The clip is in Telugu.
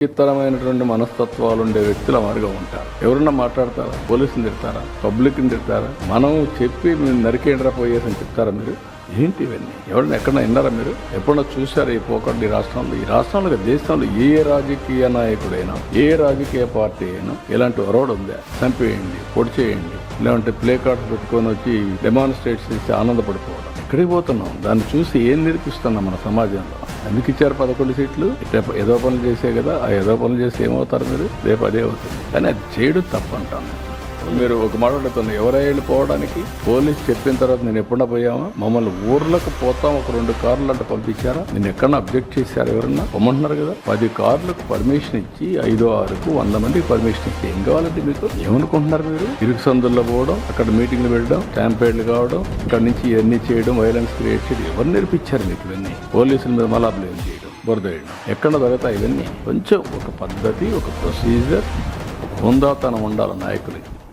ఇతరమైనటువంటి మనస్తత్వాలు ఉండే వ్యక్తుల మాదిరిగా ఉంటారు. ఎవరన్నా మాట్లాడతారా? పోలీసులు తిడతారా? పబ్లిక్ని తిడతారా? మనం చెప్పి మీరు నరికేండ్రా పోయేసని చెప్తారా? మీరు ఏంటి ఇవన్నీ? ఎవరన్నా ఎక్కడన్నా విన్నారా? మీరు ఎప్పుడన్నా చూసారా ఈ పోకడ్లు ఈ రాష్ట్రంలో దేశంలో ఏ రాజకీయ నాయకుడైనా ఏ రాజకీయ పార్టీ అయినా ఇలాంటి ఒరవడు ఉందా? చంపేయండి, పొడి చేయండి, లేదంటే ప్లే కార్డ్స్ పెట్టుకొని వచ్చి డెమాన్స్ట్రేట్స్ చేసి ఆనందపడిపోవడం. ఎక్కడికి పోతున్నాం? దాన్ని చూసి ఏం నేర్పిస్తున్నాం మన సమాజంలో? ఎందుకు ఇచ్చారు 11 సీట్లు? ఏదో పనులు చేసే కదా. ఆ ఏదో పనులు చేసి ఏమవుతారు మీరు? రేపు అదే అవుతుంది. కానీ అది చేయడం తప్పు అంటాను. మీరు ఒక మాట అడుగుతున్నారు, ఎవరైనా పోవడానికి పోలీసు చెప్పిన తర్వాత నేను ఎప్పుడన్నా పోయామా? మమ్మల్ని ఊర్లకు పోతాం ఒక 2 కార్లు అంటే పంపించారా? నేను ఎక్కడన్నా అబ్జెక్ట్ చేశారు? ఎవరన్నా పొమ్మంటున్నారు కదా. 10 కార్లకు పర్మిషన్ ఇచ్చి 5, 6కు 100 మందికి పర్మిషన్ ఇచ్చి ఏం కావాలంటే మీకు? ఏమనుకుంటున్నారు మీరు? ఇరుకు సందుల్లో పోవడం, అక్కడ మీటింగ్లు పెట్టడం, క్యాంపెయిన్లు కావడం, ఇక్కడ నుంచి ఇవన్నీ చేయడం, వైలెన్స్ క్రియేట్ చేయడం ఎవరు నేర్పించారు మీకు ఇవన్నీ? పోలీసుల మీద మళ్ళా బ్లేమ్ చేయడం, బురద వేయడం ఎక్కడ దొరుకుతాయి ఇవన్నీ? కొంచెం ఒక పద్ధతి, ఒక ప్రొసీజర్, హుందాతనం ఉండాలి నాయకులకి.